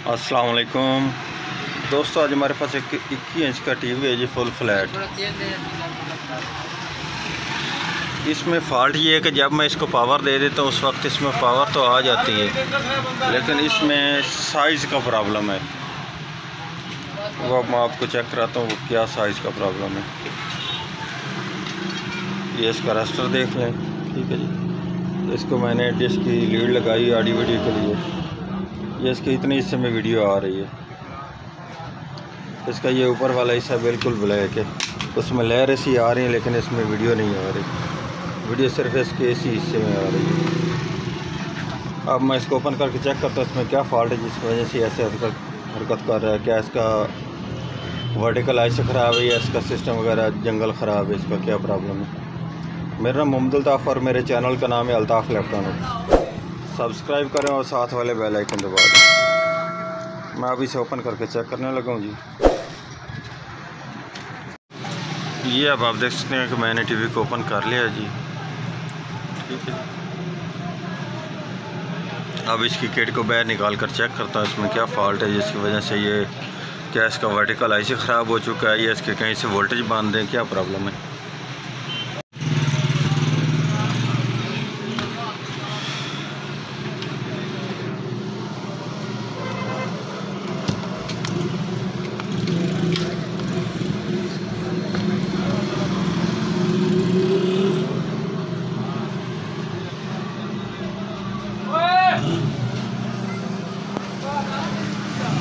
अस्सलाम वालेकुम दोस्तों, आज हमारे पास एक 21 इंच का टीवी है जी, फुल फ्लैट। इसमें फ़ॉल्ट ये है कि जब मैं इसको पावर दे देता हूँ उस वक्त इसमें पावर तो आ जाती है, लेकिन इसमें साइज़ का प्रॉब्लम है। वो मैं आपको चेक कराता हूँ क्या साइज़ का प्रॉब्लम है। ये इसका रास्टर देख लें, ठीक है जी। इसको मैंने डिश की लीड लगाई ऑडियो वीडियो के लिए। ये इसके इतने हिस्से में वीडियो आ रही है। इसका ये ऊपर वाला हिस्सा बिल्कुल ब्लैक है, उसमें लहरें सी आ रही हैं लेकिन इसमें वीडियो नहीं आ रही। वीडियो सिर्फ इसके इसी हिस्से में आ रही है। अब मैं इसको ओपन करके चेक करता हूँ इसमें क्या फ़ॉल्ट है जिसकी वजह से ऐसे हरकत कर रहा है। क्या इसका वर्टिकल आई से ख़राब है या इसका सिस्टम वगैरह जंगल ख़राब है, इसका क्या प्रॉब्लम है। मेरा नाम मोहम्मद अल्ताफ़ और मेरे चैनल का नाम है अल्ताफ़ इलेक्ट्रॉनिक्स। सब्सक्राइब करें और साथ वाले बेल आइकन दबा दें। मैं अभी इसे ओपन करके चेक करने लगा हूँ जी। ये अब आप देख सकते हैं कि मैंने टीवी को ओपन कर लिया जी, ठीक है। अब इसकी किट को बाहर निकाल कर चेक करता हूँ इसमें क्या फ़ॉल्ट है जिसकी वजह से ये, क्या इसका वर्टिकल आई से ख़राब हो चुका है या इसके कहीं से वोल्टेज बांध दें, क्या प्रॉब्लम है।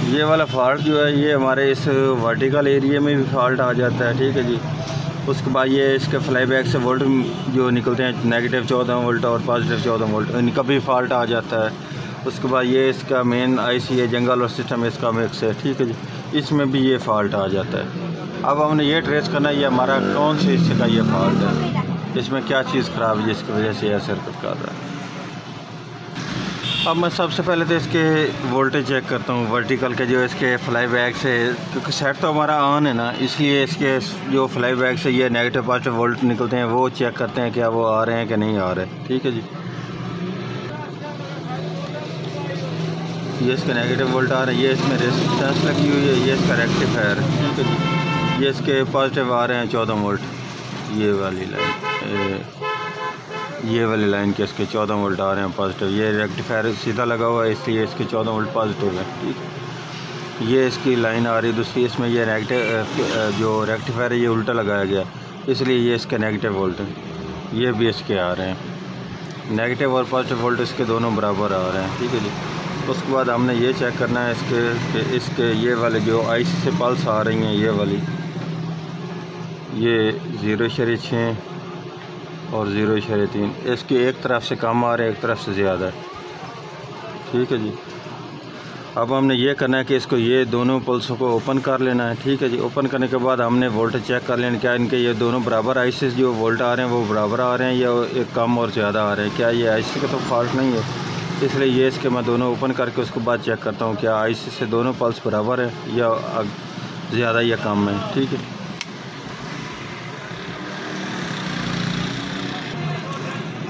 ये वाला फ़ॉल्ट जो है ये हमारे इस वर्टिकल एरिया में भी फ़ॉल्ट आ जाता है, ठीक है जी। उसके बाद ये इसके फ्लाई बैक से वोल्ट जो निकलते हैं नेगेटिव 14 वोल्ट और पॉजिटिव 14 वोल्ट, इनका भी फ़ॉल्ट आ जाता है। उसके बाद ये इसका मेन आईसी है, जंगल और सिस्टम इसका मिक्स है, ठीक है जी। इसमें भी ये फ़ॉल्ट आ जाता है। अब हमने ये ट्रेस करना है ये हमारा कौन से हिस्से का ये फ़ॉल्ट है, इसमें क्या चीज़ ख़राब है जिसकी वजह से ऐसे हरकत कर रहा है। अब मैं सबसे पहले तो इसके वोल्टेज चेक करता हूँ वर्टिकल के, जो इसके फ्लाई बैक से, क्योंकि सेट तो हमारा ऑन है ना, इसलिए इसके जो फ्लाई बैक से ये नेगेटिव पॉजिटिव वोल्ट निकलते हैं वो चेक करते हैं क्या वो आ रहे हैं कि नहीं आ रहे, ठीक है जी। ये इसके नेगेटिव वोल्ट आ रहे हैं, ये इसमें रेजिस्टेंस लगी हुई है, ये इसका रेक्टिफायर है, ठीक है जी। ये इसके पॉजिटिव आ रहे हैं 14 वोल्ट, ये वाली लाइन के इसके 14 वोल्ट आ रहे हैं पॉजिटिव। ये रेक्टिफायर सीधा लगा हुआ है इसलिए इसके 14 वोल्ट पॉजिटिव है, ठीक। ये इसकी लाइन आ रही है दूसरी, इसमें ये नेगेटिव जो रेक्टिफायर है ये उल्टा लगाया गया इसलिए ये इसके नेगेटिव वोल्ट है, ये भी इसके आ रहे हैं नेगेटिव और पॉजिटिव वोल्ट इसके दोनों बराबर आ रहे हैं, ठीक है जी। उसके बाद हमने ये चेक करना है इसके ये वाले जो आईसी से पल्स आ रही हैं, ये वाली, ये 0.6 और 0.3, इसकी एक तरफ से कम आ रहे हैं एक तरफ से ज़्यादा है, ठीक है जी। अब हमने ये करना है कि इसको ये दोनों पल्सों को ओपन कर लेना है, ठीक है जी। ओपन करने के बाद हमने वोल्टेज चेक कर लेना क्या इनके ये दोनों बराबर आईसी जो वोल्ट आ रहे हैं वो बराबर आ रहे हैं या एक कम और ज़्यादा आ रहे हैं। क्या ये आईसी का तो फॉल्ट नहीं है, इसलिए ये इसके मैं दोनों ओपन करके उसके बाद चेक करता हूँ क्या आईसी से दोनों पल्स बराबर है या ज़्यादा या कम है, ठीक है।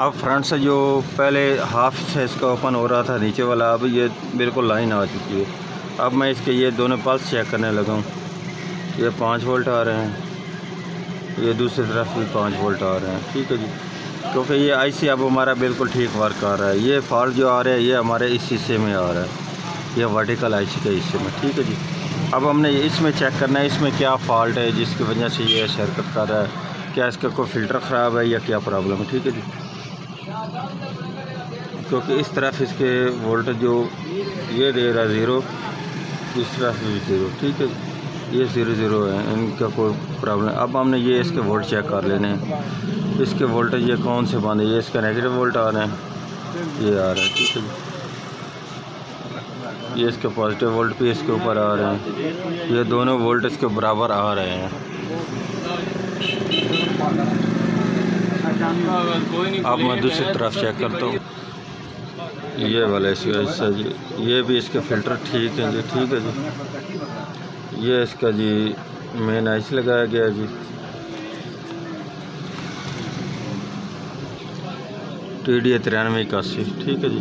अब फ्रंट से जो पहले हाफ से इसका ओपन हो रहा था नीचे वाला, अब ये बिल्कुल लाइन आ चुकी है। अब मैं इसके ये दोनों पल्स चेक करने लगा हूँ, ये 5 वोल्ट आ रहे हैं, ये दूसरी तरफ भी 5 वोल्ट आ रहे हैं, ठीक है जी। क्योंकि ये आईसी अब हमारा बिल्कुल ठीक वर्क कर रहा है। ये फॉल्ट जो आ रहा है ये हमारे इस हिस्से में आ रहा है, ये वर्टिकल आईसी के हिस्से में, ठीक है जी। अब हमने इसमें चेक करना है इसमें क्या फ़ॉल्ट है जिसकी वजह से ये हरकत कर रहा है। क्या इसका कोई फ़िल्टर ख़राब है या क्या प्रॉब्लम है, ठीक है जी। क्योंकि इस तरफ इसके वोल्टेज जो ये दे रहा है 0, इस तरफ भी 0, ठीक है, ये 0 है, इनका कोई प्रॉब्लम। अब हमने ये इसके वोल्ट चेक कर लेने हैं, इसके वोल्टेज ये कौन से बांधे, ये इसका नेगेटिव वोल्ट आ रहे हैं, ये आ रहा है, ठीक है, ये इसके पॉजिटिव वोल्ट भी इसके ऊपर आ रहे हैं, ये दोनों वोल्ट इसके बराबर आ रहे हैं। अब मैं दूसरी तरफ चेक करता हूँ, ये वाला इसका हिस्सा जी, ये भी इसके फ़िल्टर ठीक है जी, ठीक है जी। ये इसका जी मेन आईसी लगाया गया जी, TDA 9381, ठीक है जी।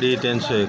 D301،